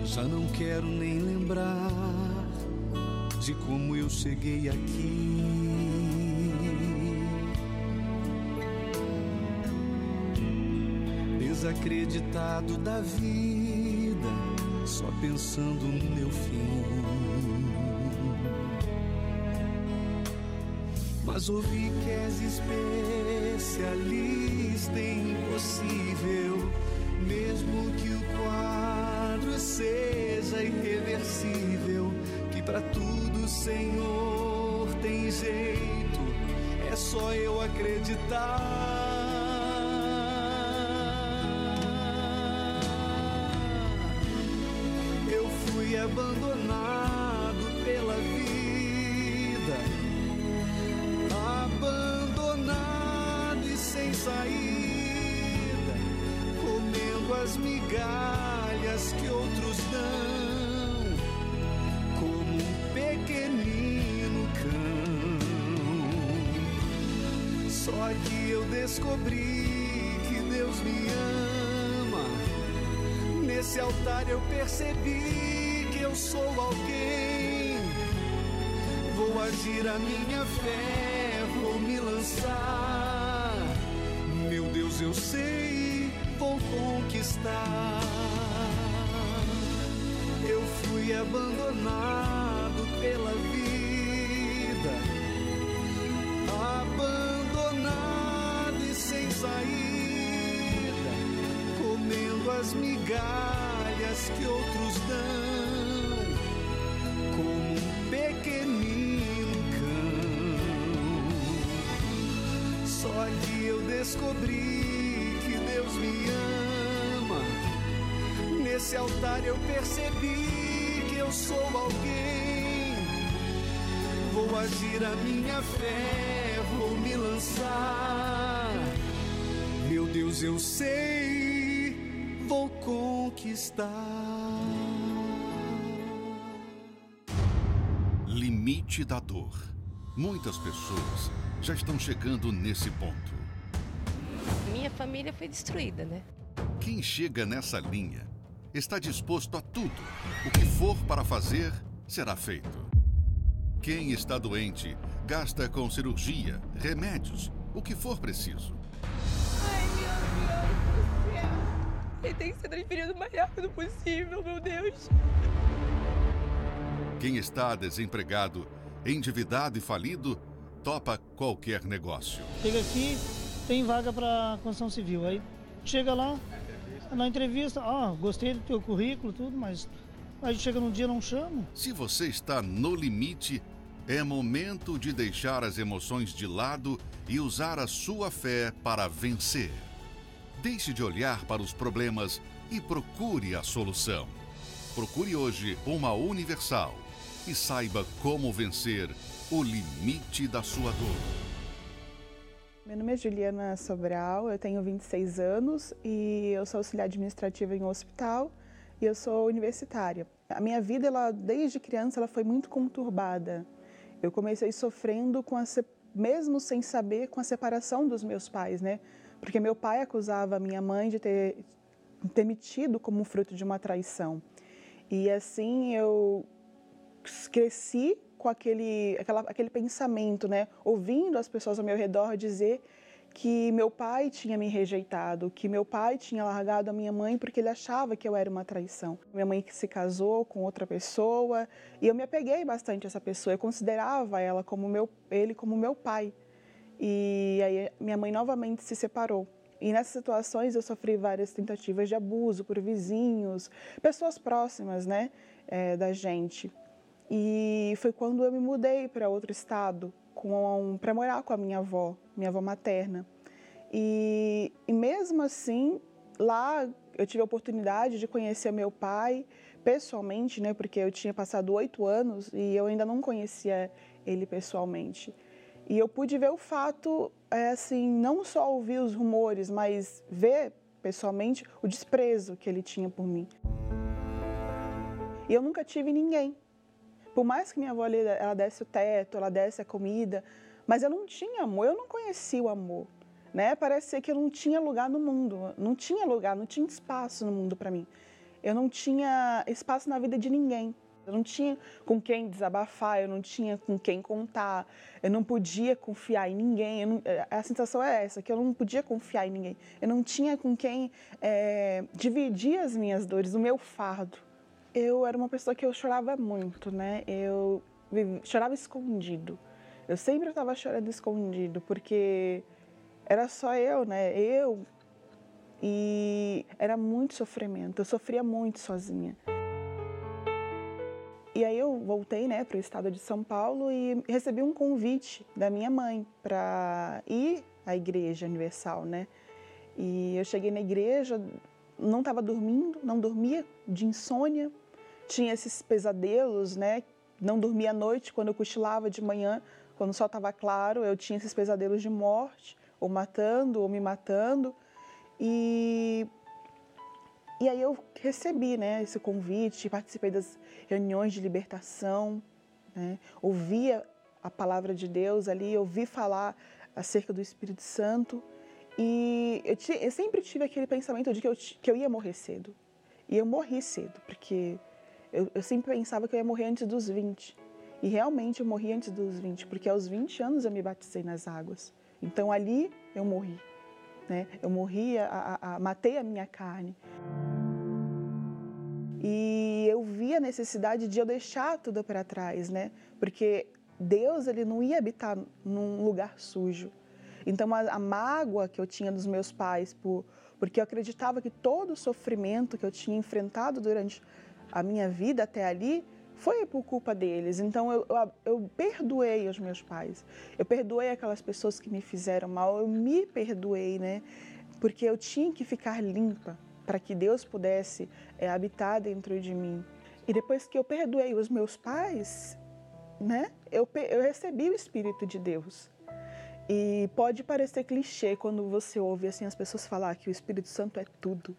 K: Já não quero nem lembrar de como eu cheguei aqui. Desacreditado da vida, só pensando no meu fim. Mas ouvi que és especialista em impossível, mesmo que o quadro seja irreversível, que pra tudo, Senhor, tem jeito, é só eu acreditar. Eu fui abandonado pela vida, abandonado e sem saída, comendo as migalhas que outros dão, como um pequenino cão. Só que eu descobri que Deus me ama. Nesse altar eu percebi que eu sou alguém. Vou agir a minha fé, vou me lançar. Meu Deus, eu sei, vou conquistar. Eu fui abandonado pela vida, abandonado e sem saída, comendo as migalhas que outros dão, como um pequenino cão. Só que eu descobri que Deus me ama. Nesse altar eu percebi que eu sou alguém. Vou agir a minha fé, vou me lançar. Meu Deus, eu sei, vou conquistar.
A: Limite da dor. Muitas pessoas já estão chegando nesse ponto.
L: Minha família foi destruída, né?
A: Quem chega nessa linha está disposto a tudo. O que for para fazer, será feito. Quem está doente, gasta com cirurgia, remédios, o que for preciso.
H: Ai, meu Deus do céu. Ele tem que ser transferido o mais rápido possível, meu Deus.
A: Quem está desempregado, endividado e falido, topa qualquer negócio.
I: Chega aqui, tem vaga para construção civil. Aí chega lá, na entrevista, gostei do teu currículo, tudo, mas aí chega num dia, não chamo.
A: Se você está no limite, é momento de deixar as emoções de lado e usar a sua fé para vencer. Deixe de olhar para os problemas e procure a solução. Procure hoje uma Universal e saiba como vencer o limite da sua dor.
M: Meu nome é Juliana Sobral, eu tenho 26 anos e eu sou auxiliar administrativa em um hospital e eu sou universitária. A minha vida, desde criança, ela foi muito conturbada. Eu comecei sofrendo, mesmo sem saber, com a separação dos meus pais, né? Porque meu pai acusava a minha mãe de ter me tido como fruto de uma traição. E assim eu cresci com aquele pensamento, né? Ouvindo as pessoas ao meu redor dizer que meu pai tinha me rejeitado, que meu pai tinha largado a minha mãe porque ele achava que eu era uma traição. Minha mãe que se casou com outra pessoa e eu me apeguei bastante a essa pessoa. Eu considerava ele como meu pai. E aí minha mãe novamente se separou. E nessas situações eu sofri várias tentativas de abuso por vizinhos, pessoas próximas, né, da gente. E foi quando eu me mudei para outro estado para morar com a minha avó materna. E mesmo assim, lá eu tive a oportunidade de conhecer meu pai pessoalmente, né, porque eu tinha passado 8 anos e eu ainda não conhecia ele pessoalmente. E eu pude ver o fato, não só ouvir os rumores, mas ver pessoalmente o desprezo que ele tinha por mim. E eu nunca tive ninguém. Por mais que minha avó ela desse o teto, ela desse a comida, mas eu não tinha amor, eu não conhecia o amor, né? Parece ser que eu não tinha lugar no mundo, não tinha espaço no mundo para mim. Eu não tinha espaço na vida de ninguém. Eu não tinha com quem desabafar, eu não tinha com quem contar, eu não podia confiar em ninguém. A sensação é essa, que eu não podia confiar em ninguém. Eu não tinha com quem dividir as minhas dores, o meu fardo. Eu era uma pessoa que eu chorava muito, né? Eu chorava escondido. Eu sempre estava chorando escondido, porque era só eu, né? E era muito sofrimento. Eu sofria muito sozinha. E aí eu voltei, né, para o estado de São Paulo e recebi um convite da minha mãe para ir à Igreja Universal, né? E eu cheguei na igreja, não estava dormindo, não dormia, de insônia. Tinha esses pesadelos, né? Não dormia à noite, quando eu cochilava de manhã, quando o sol estava claro, eu tinha esses pesadelos de morte, ou matando, ou me matando. E aí eu recebi, né, esse convite, participei das reuniões de libertação, né? Ouvia a palavra de Deus ali, ouvi falar acerca do Espírito Santo. E eu sempre tive aquele pensamento de que eu ia morrer cedo. E eu morri cedo, porque eu sempre pensava que eu ia morrer antes dos 20. E realmente eu morri antes dos 20, porque aos 20 anos eu me batizei nas águas. Então ali eu morri, né? Eu morri, matei a minha carne. E eu vi a necessidade de eu deixar tudo para trás, né? Porque Deus, ele não ia habitar num lugar sujo. Então a mágoa que eu tinha dos meus pais, porque eu acreditava que todo o sofrimento que eu tinha enfrentado durante a minha vida até ali foi por culpa deles. Então eu perdoei os meus pais, eu perdoei aquelas pessoas que me fizeram mal, eu me perdoei, né? Porque eu tinha que ficar limpa para que Deus pudesse habitar dentro de mim. E depois que eu perdoei os meus pais, né? Eu recebi o Espírito de Deus. E pode parecer clichê quando você ouve assim as pessoas falar que o Espírito Santo é tudo.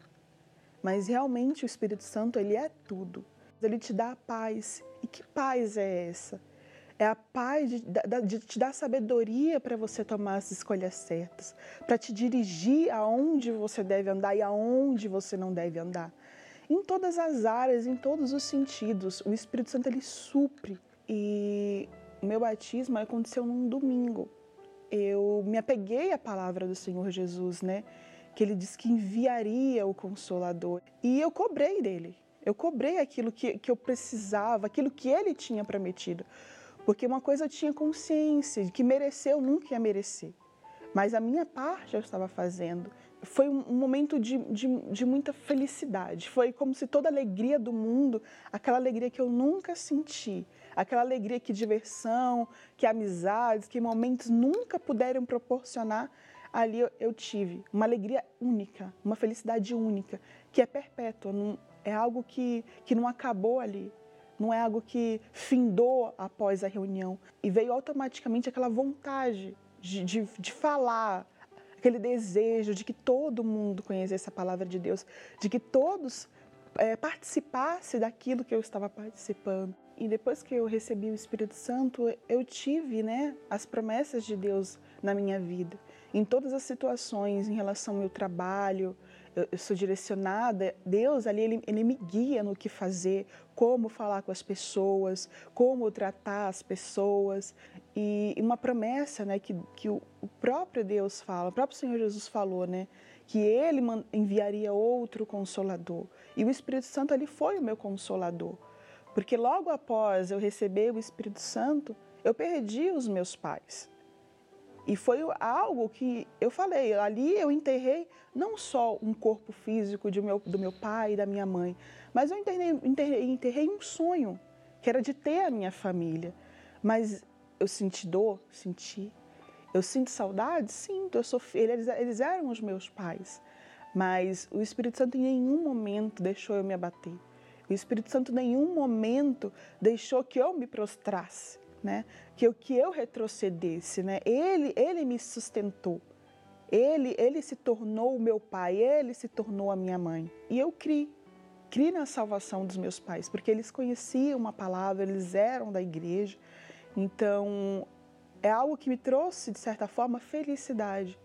M: Mas realmente o Espírito Santo, ele é tudo. Ele te dá a paz. E que paz é essa? É a paz de te dar sabedoria para você tomar as escolhas certas, para te dirigir aonde você deve andar e aonde você não deve andar. Em todas as áreas, em todos os sentidos, o Espírito Santo, ele supre. E o meu batismo aconteceu num domingo. Eu me apeguei à palavra do Senhor Jesus, né? Que ele disse que enviaria o Consolador. E eu cobrei dele. Eu cobrei aquilo que eu precisava, aquilo que ele tinha prometido. Porque uma coisa eu tinha consciência, de que merecer eu nunca ia merecer. Mas a minha parte eu estava fazendo. Foi um momento de muita felicidade. Foi como se toda a alegria do mundo, aquela alegria que eu nunca senti, aquela alegria que diversão, que amizades, que momentos nunca puderam proporcionar, ali eu tive. Uma alegria única, uma felicidade única, que é perpétua, é algo que não acabou ali. Não é algo que findou após a reunião. E veio automaticamente aquela vontade de falar, aquele desejo de que todo mundo conhecesse a palavra de Deus, de que todos participassem daquilo que eu estava participando. E depois que eu recebi o Espírito Santo, eu tive, né, as promessas de Deus na minha vida. Em todas as situações, em relação ao meu trabalho, eu sou direcionada, Deus ali, ele me guia no que fazer, como falar com as pessoas, como tratar as pessoas. E uma promessa, né, que o próprio Deus fala, o próprio Senhor Jesus falou, né, que ele enviaria outro Consolador. E o Espírito Santo, ele foi o meu Consolador. Porque logo após eu receber o Espírito Santo, eu perdi os meus pais. E foi algo que eu falei, ali eu enterrei não só um corpo físico do meu pai e da minha mãe, mas eu enterrei um sonho, que era de ter a minha família. Mas eu senti dor? Senti. Eu sinto saudade? Sinto. Eu sofri. Eles eram os meus pais. Mas o Espírito Santo em nenhum momento deixou eu me abater. O Espírito Santo em nenhum momento deixou que eu me prostrasse, né? Que eu retrocedesse, né? Ele me sustentou. Ele se tornou o meu pai, ele se tornou a minha mãe. E eu criei na salvação dos meus pais, porque eles conheciam a palavra, eles eram da igreja. Então, é algo que me trouxe, de certa forma, felicidade.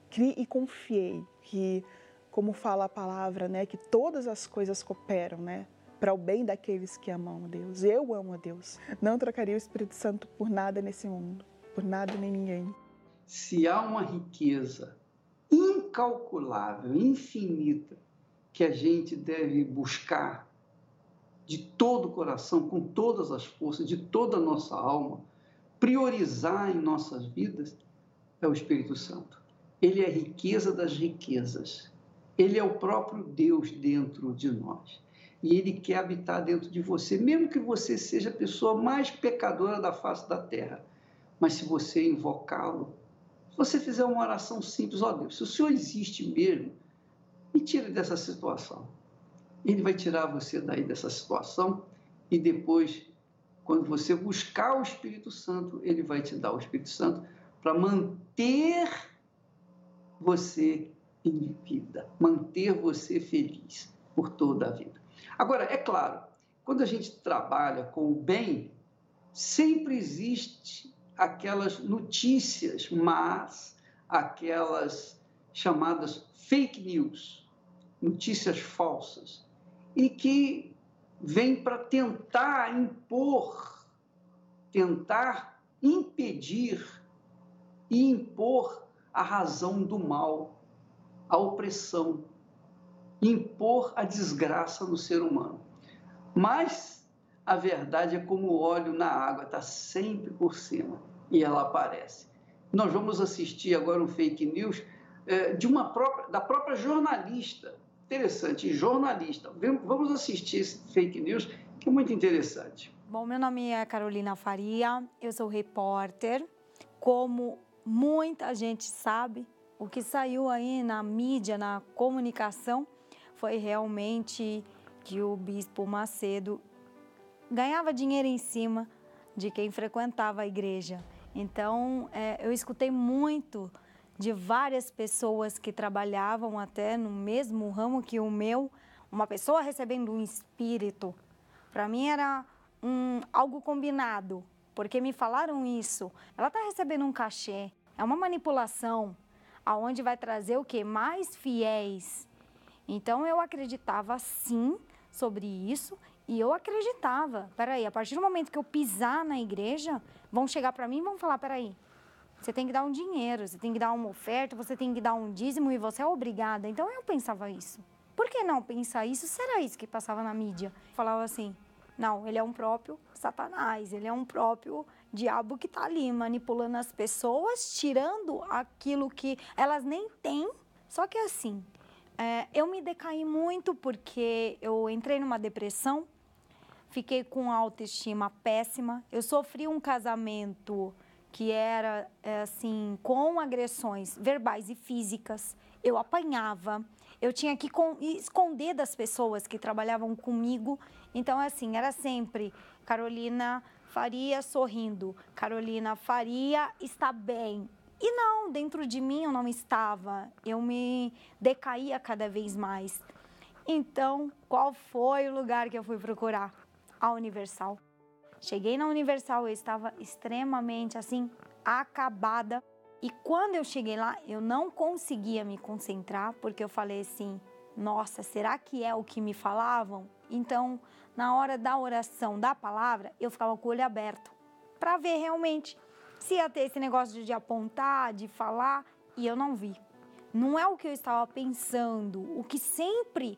M: Criei e confiei que, como fala a palavra, né, que todas as coisas cooperam, né, para o bem daqueles que amam a Deus. Eu amo a Deus. Não trocaria o Espírito Santo por nada nesse mundo, por nada nem ninguém.
B: Se há uma riqueza incalculável, infinita, que a gente deve buscar de todo o coração, com todas as forças, de toda a nossa alma, priorizar em nossas vidas, é o Espírito Santo. Ele é a riqueza das riquezas. Ele é o próprio Deus dentro de nós. E Ele quer habitar dentro de você, mesmo que você seja a pessoa mais pecadora da face da terra. Mas se você invocá-lo, se você fizer uma oração simples, ó Deus, se o Senhor existe mesmo, me tire dessa situação. Ele vai tirar você daí dessa situação e depois, quando você buscar o Espírito Santo, Ele vai te dar o Espírito Santo para manter você em vida, manter você feliz por toda a vida. Agora, é claro, quando a gente trabalha com o bem, sempre existe aquelas notícias, mas aquelas chamadas fake news, notícias falsas, e que vêm para tentar impor, tentar impedir e impor a razão do mal, a opressão, impor a desgraça no ser humano. Mas a verdade é como o óleo na água, está sempre por cima e ela aparece. Nós vamos assistir agora um fake news da própria jornalista. Interessante, jornalista. Vamos assistir esse fake news, que é muito interessante.
N: Bom, meu nome é Carolina Faria, eu sou repórter. Como muita gente sabe, o que saiu aí na mídia, na comunicação, foi realmente que o Bispo Macedo ganhava dinheiro em cima de quem frequentava a igreja. Então, eu escutei muito de várias pessoas que trabalhavam até no mesmo ramo que o meu, uma pessoa recebendo um espírito. Para mim era algo combinado, porque me falaram isso. Ela está recebendo um cachê, é uma manipulação, aonde vai trazer o quê? Mais fiéis. Então eu acreditava sim sobre isso e eu acreditava. Peraí, a partir do momento que eu pisar na igreja, vão chegar para mim e vão falar, peraí, você tem que dar um dinheiro, você tem que dar uma oferta, você tem que dar um dízimo e você é obrigada. Então eu pensava isso. Por que não pensar isso? Será isso que passava na mídia? Falava assim, não, ele é um próprio Satanás, ele é um próprio diabo que está ali manipulando as pessoas, tirando aquilo que elas nem têm. Só que assim, eu me decaí muito porque eu entrei numa depressão, fiquei com autoestima péssima, eu sofri um casamento que era, assim, com agressões verbais e físicas, eu apanhava, eu tinha que esconder das pessoas que trabalhavam comigo. Então, assim, era sempre Carolina Faria sorrindo, Carolina Faria está bem. E não, dentro de mim eu não estava, eu me decaía cada vez mais. Então, qual foi o lugar que eu fui procurar? A Universal. Cheguei na Universal, eu estava extremamente, assim, acabada. E quando eu cheguei lá, eu não conseguia me concentrar, porque eu falei assim, nossa, será que é o que me falavam? Então, na hora da oração da palavra, eu ficava com o olho aberto, para ver realmente se ia ter esse negócio de apontar, de falar, e eu não vi. Não é o que eu estava pensando, o que sempre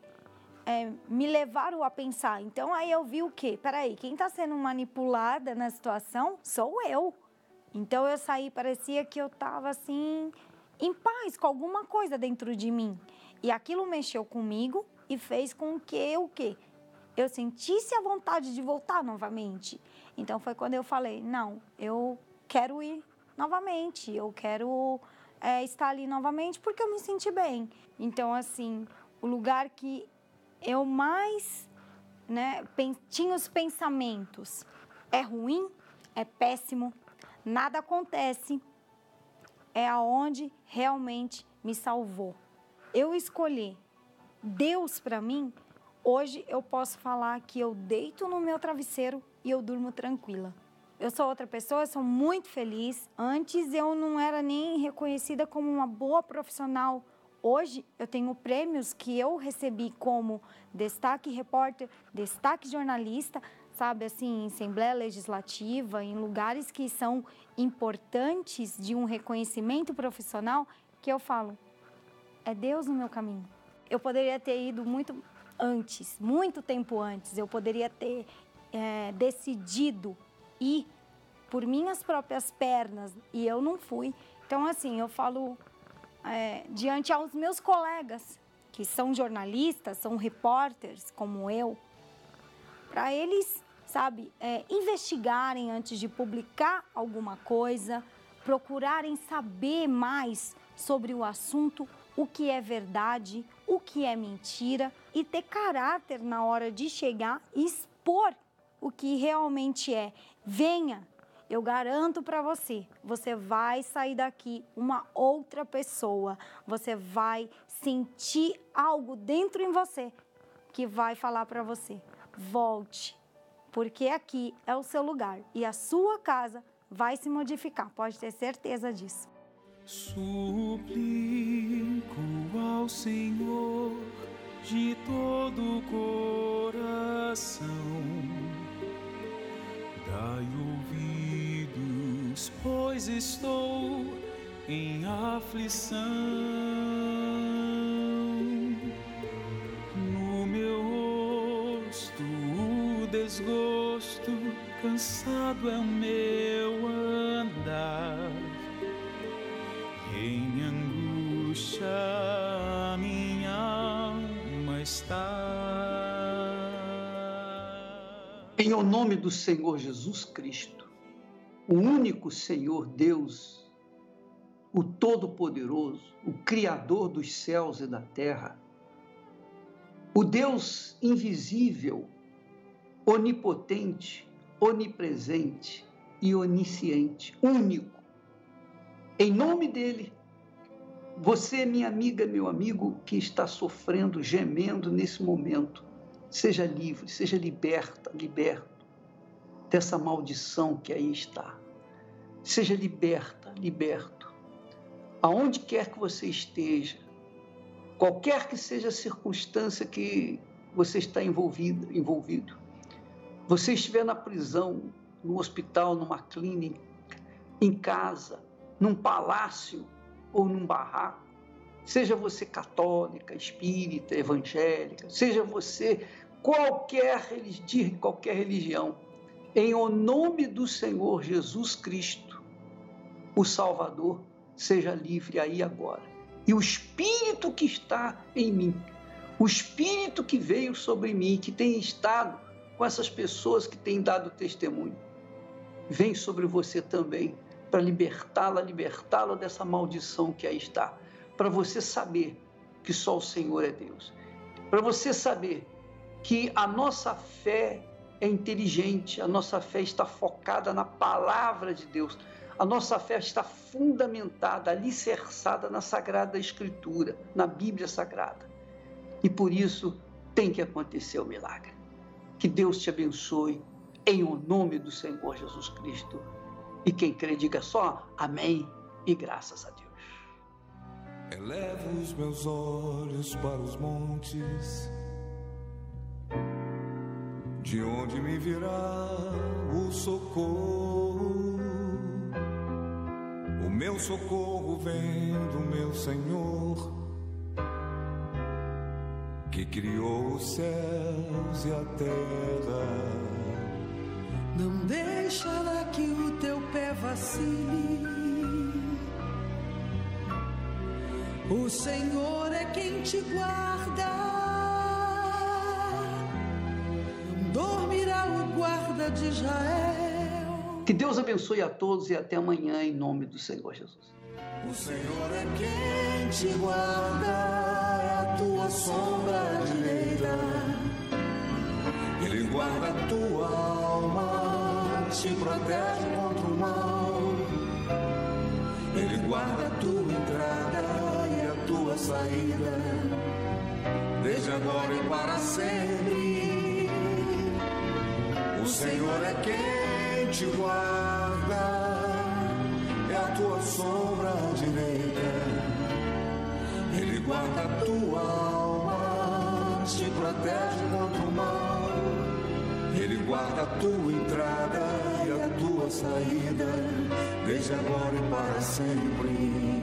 N: me levaram a pensar. Então, aí eu vi o quê? Peraí, quem está sendo manipulada na situação sou eu. Então, eu saí, parecia que eu estava assim, em paz, com alguma coisa dentro de mim. E aquilo mexeu comigo e fez com que o quê? Eu sentisse a vontade de voltar novamente. Então, foi quando eu falei, não, eu quero ir novamente, eu quero estar ali novamente porque eu me senti bem. Então, assim, o lugar que eu mais tinha os pensamentos, é ruim, é péssimo, nada acontece, é aonde realmente me salvou. Eu escolhi Deus para mim, hoje eu posso falar que eu deito no meu travesseiro e eu durmo tranquila. Eu sou outra pessoa, eu sou muito feliz. Antes eu não era nem reconhecida como uma boa profissional. Hoje eu tenho prêmios que eu recebi como destaque repórter, destaque jornalista, sabe, assim, em Assembleia Legislativa, em lugares que são importantes de um reconhecimento profissional, que eu falo, é Deus no meu caminho. Eu poderia ter ido muito antes, muito tempo antes. Eu poderia ter decidido ir por minhas próprias pernas e eu não fui. Então, assim, eu falo diante aos meus colegas, que são jornalistas, são repórteres como eu, para eles, sabe, investigarem antes de publicar alguma coisa, procurarem saber mais sobre o assunto, o que é verdade, o que é mentira e ter caráter na hora de chegar e expor o que realmente é. Venha, eu garanto para você, você vai sair daqui uma outra pessoa, você vai sentir algo dentro em você que vai falar para você, volte, porque aqui é o seu lugar e a sua casa vai se modificar, pode ter certeza disso.
K: Suplico ao Senhor de todo o coração, dai ouvidos, pois estou em aflição. No meu rosto o desgosto, cansado é o meu andar. Em angústia a minha alma está.
B: Em o nome do Senhor Jesus Cristo, o único Senhor Deus, o Todo-Poderoso, o Criador dos céus e da terra, o Deus invisível, onipotente, onipresente e onisciente, único. Em nome dele, você, minha amiga, meu amigo, que está sofrendo, gemendo nesse momento, seja livre, seja liberto dessa maldição que aí está. Seja liberto. Aonde quer que você esteja, qualquer que seja a circunstância que você está envolvido. Você estiver na prisão, no hospital, numa clínica, em casa, num palácio ou num barraco, seja você católica, espírita, evangélica, seja você de qualquer religião, em o nome do Senhor Jesus Cristo, o Salvador, seja livre aí agora. E o Espírito que está em mim, o Espírito que veio sobre mim, que tem estado com essas pessoas que têm dado testemunho, vem sobre você também, para libertá-la dessa maldição que aí está, para você saber que só o Senhor é Deus, para você saber que a nossa fé é inteligente, a nossa fé está focada na palavra de Deus, a nossa fé está fundamentada, alicerçada na Sagrada Escritura, na Bíblia Sagrada, e por isso tem que acontecer o milagre. Que Deus te abençoe, em o nome do Senhor Jesus Cristo. E quem crê, diga só amém e graças a Deus.
G: Elevo os meus olhos para os montes, de onde me virá o socorro. O meu socorro vem do meu Senhor, que criou os céus e a terra.
K: Não deixará que o teu pé vacile. O Senhor é quem te guarda. Não dormirá o guarda de Israel.
B: Que Deus abençoe a todos e até amanhã, em nome do Senhor Jesus.
G: O Senhor é quem te guarda, é a tua sombra direita. Ele guarda a tua alma, te protege contra o mal. Ele guarda a tua entrada e a tua saída, desde agora e para sempre. O Senhor é quem te guarda, é a tua sombra direita. Ele guarda a tua alma, te protege contra o mal. Ele guarda a tua entrada e a tua saída, desde agora e para sempre.